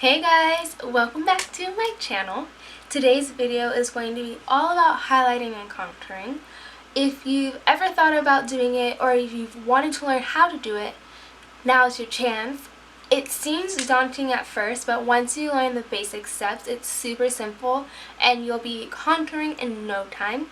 Hey guys, welcome back to my channel. Today's video is going to be all about highlighting and contouring. If you've ever thought about doing it or if you've wanted to learn how to do it, now's your chance. It seems daunting at first, but once you learn the basic steps, it's super simple and you'll be contouring in no time.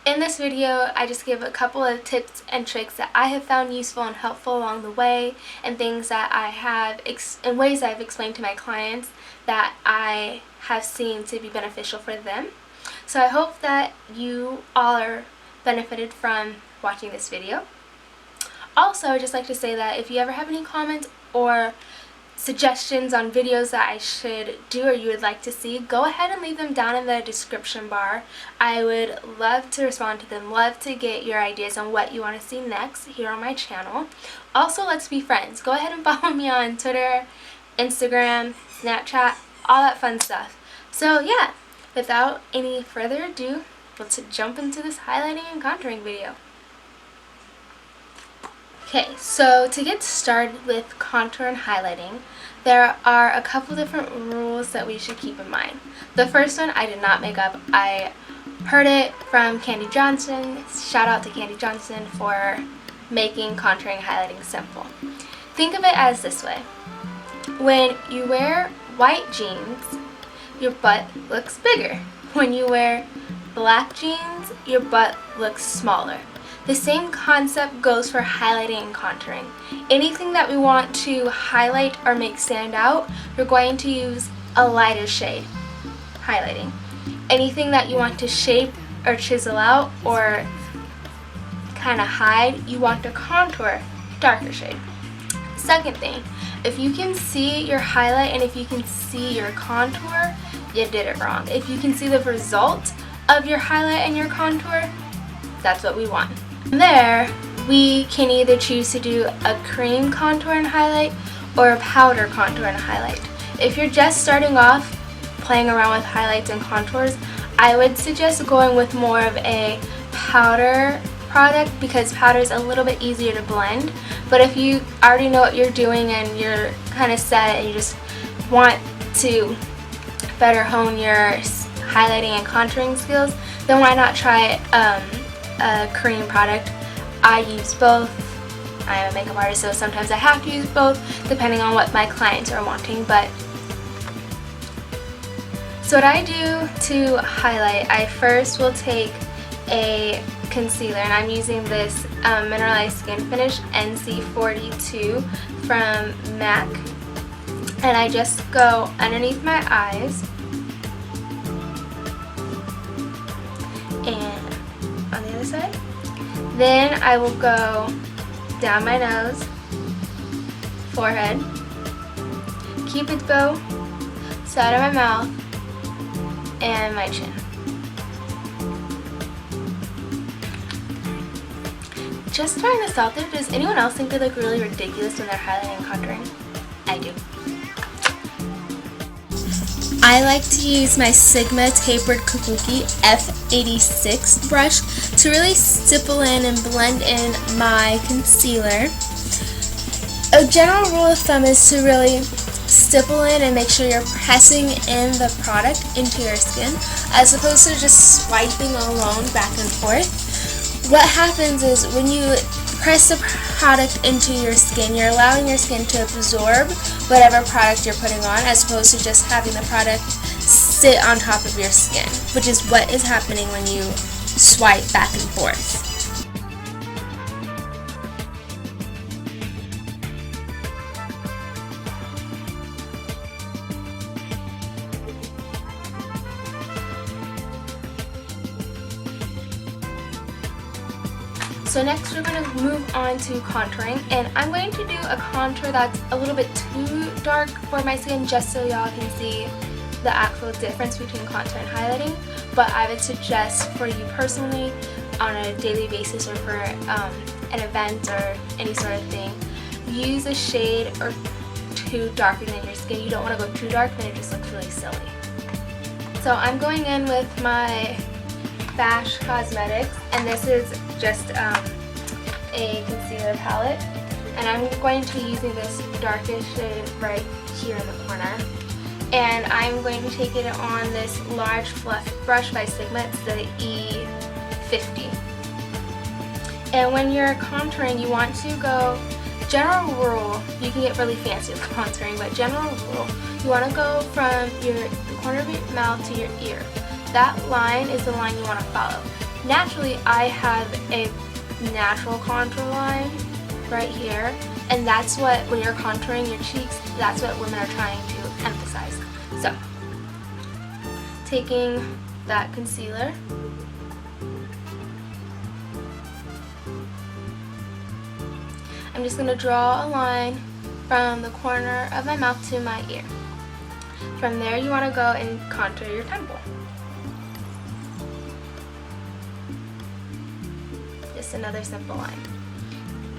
In this video, I just give a couple of tips and tricks that I have found useful and helpful along the way, and things that I have, in ways I've explained to my clients that I have seen to be beneficial for them. So I hope that you all are benefited from watching this video. Also, I'd just like to say that if you ever have any comments or suggestions on videos that I should do or you would like to see, go ahead and leave them down in the description bar. I would love to respond to them, love to get your ideas on what you want to see next here on my channel. Also, let's be friends. Go ahead and follow me on Twitter, Instagram, Snapchat, all that fun stuff. So yeah, without any further ado, let's jump into this highlighting and contouring video. Okay, so to get started with contour and highlighting, there are a couple different rules that we should keep in mind. The first one I did not make up. I heard it from Kandee Johnson. Shout out to Kandee Johnson for making contouring and highlighting simple. Think of it as this way. When you wear white jeans, your butt looks bigger. When you wear black jeans, your butt looks smaller. The same concept goes for highlighting and contouring. Anything that we want to highlight or make stand out, we're going to use a lighter shade highlighting. Anything that you want to shape or chisel out or kind of hide, you want to contour, darker shade. Second thing, if you can see your highlight and if you can see your contour, you did it wrong. If you can see the result of your highlight and your contour, that's what we want. From there, we can either choose to do a cream contour and highlight or a powder contour and highlight. If you're just starting off playing around with highlights and contours, I would suggest going with more of a powder product because powder is a little bit easier to blend. But if you already know what you're doing and you're kind of set and you just want to better hone your highlighting and contouring skills, then why not try a cream product. I use both. I am a makeup artist, so sometimes I have to use both depending on what my clients are wanting. But so what I do to highlight, I first will take a concealer, and I'm using this Mineralize Skin Finish NC42 from MAC, and I just go underneath my eyes and on the other side. Then I will go down my nose, forehead, cupid's bow, side of my mouth, and my chin. Just trying this out there, does anyone else think they look really ridiculous when they're highlighting and contouring? I do. I like to use my Sigma Tapered Kabuki F86 brush to really stipple in and blend in my concealer. A general rule of thumb is to really stipple in and make sure you're pressing in the product into your skin as opposed to just swiping alone back and forth. What happens is when you press the product into your skin, you're allowing your skin to absorb whatever product you're putting on as opposed to just having the product sit on top of your skin, which is what is happening when you swipe back and forth. So next we're going to move on to contouring, and I'm going to do a contour that's a little bit too dark for my skin just so y'all can see the actual difference between contour and highlighting, but I would suggest for you personally on a daily basis or for an event or any sort of thing, use a shade or two darker than your skin. You don't want to go too dark, then it just looks really silly. So I'm going in with my Fash Cosmetics, and this is just a concealer palette. and I'm going to be using this darkest shade right here in the corner. And I'm going to take it on this large fluff brush by Sigma. It's the E50. And when you're contouring, you want to go, general rule, you can get really fancy with contouring, but general rule, you want to go from the corner of your mouth to your ear. That line is the line you want to follow. Naturally, I have a natural contour line right here, and that's what, when you're contouring your cheeks, that's what women are trying to emphasize. So, taking that concealer, I'm just going to draw a line from the corner of my mouth to my ear. From there, you want to go and contour your temple. Just another simple line.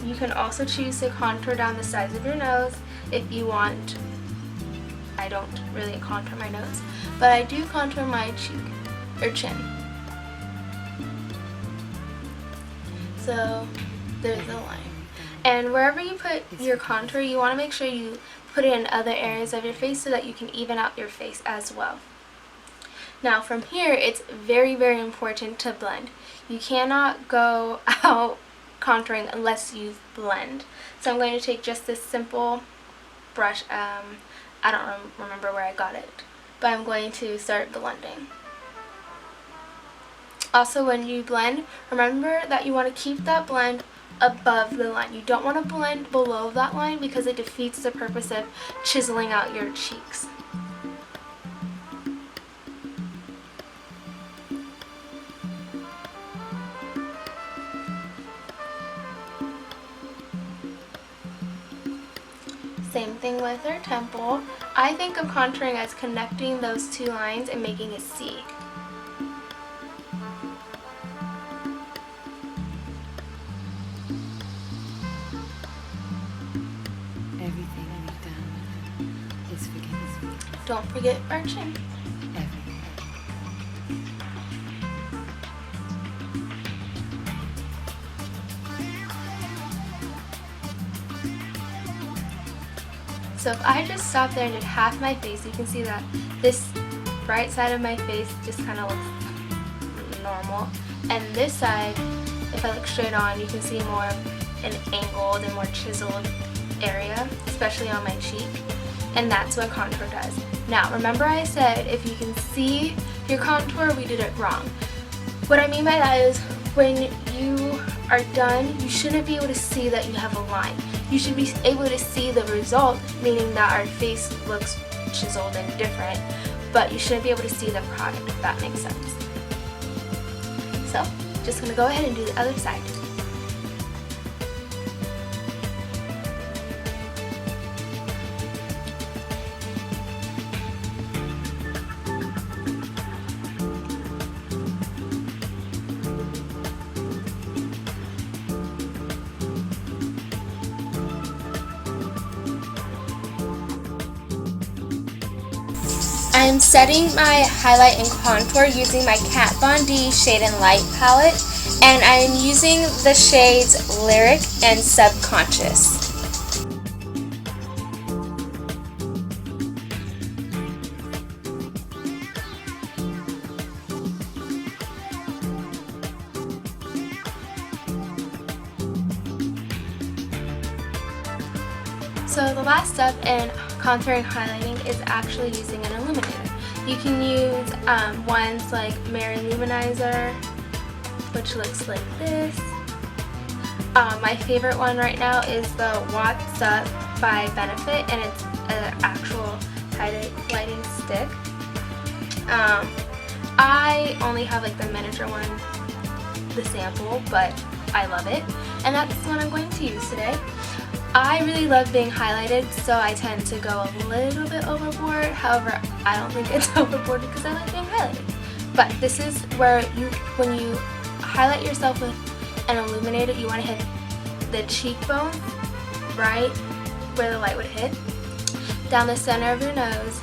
You can also choose to contour down the sides of your nose if you want. I don't really contour my nose, but I do contour my cheek or chin. So there's the line. And wherever you put your contour, you want to make sure you put it in other areas of your face so that you can even out your face as well. Now from here, it's very, very important to blend. You cannot go out contouring unless you blend. So I'm going to take just this simple brush. I don't remember where I got it, but I'm going to start blending. Also, when you blend, remember that you want to keep that blend above the line. You don't want to blend below that line because it defeats the purpose of chiseling out your cheeks. Same thing with our temple. I think of contouring as connecting those two lines and making a C. Everything we've done is forgiven. Don't forget our chin. Everything. So if I just stop there and did half my face, you can see that this right side of my face just kind of looks normal. And this side, if I look straight on, you can see more of an angled and more chiseled area, especially on my cheek. And that's what contour does. Now, remember I said if you can see your contour, we did it wrong. What I mean by that is when you are done, you shouldn't be able to see that you have a line. You should be able to see the result, meaning that our face looks chiseled and different, but you shouldn't be able to see the product, if that makes sense. So, just going to go ahead and do the other side. I'm setting my highlight and contour using my Kat Von D Shade and Light palette, and I'm using the shades Lyric and Subconscious. So the last step in contouring highlighting is actually using an illuminator. You can use ones like Mineralize, which looks like this. My favorite one right now is the What's Up by Benefit, and it's an actual highlighting stick. I only have like the miniature one, the sample, but I love it, and that's what I'm going to use today. I really love being highlighted, so I tend to go a little bit overboard. However, I don't think it's overboard because I like being highlighted. But this is where when you highlight yourself with an illuminator, you want to hit the cheekbone, right where the light would hit, down the center of your nose,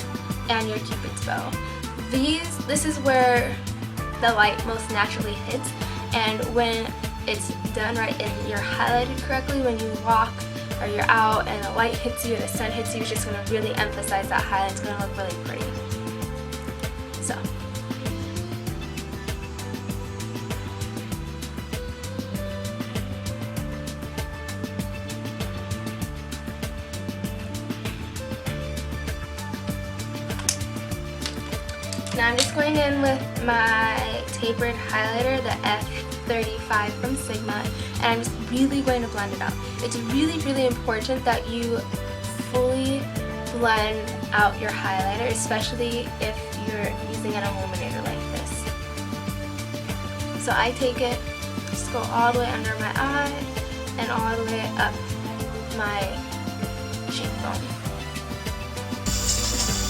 and your cupid's bow. This is where the light most naturally hits, and when it's done right and you're highlighted correctly, when you walk or you're out and the light hits you and the sun hits you, it's just going to really emphasize that highlight. It's going to look really pretty. So. Now I'm just going in with my tapered highlighter, the F35 from Sigma, and I'm just really going to blend it out. It's really, really important that you fully blend out your highlighter, especially if you're using an illuminator like this. So I take it, just go all the way under my eye and all the way up my cheekbone.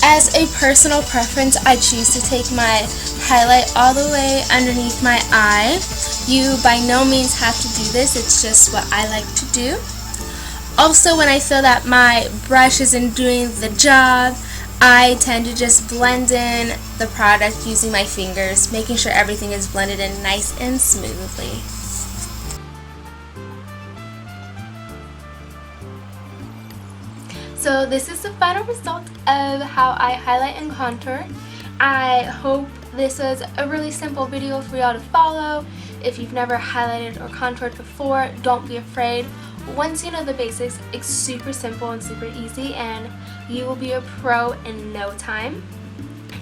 As a personal preference, I choose to take my highlight all the way underneath my eye. You by no means have to do this, it's just what I like to do. Also, when I feel that my brush isn't doing the job, I tend to just blend in the product using my fingers, making sure everything is blended in nice and smoothly. So this is the final result of how I highlight and contour. I hope this was a really simple video for y'all to follow. If you've never highlighted or contoured before, don't be afraid. Once you know the basics, it's super simple and super easy, and you will be a pro in no time.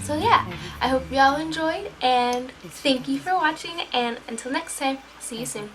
So yeah, I hope y'all enjoyed, and thank you for watching, and until next time, see you soon.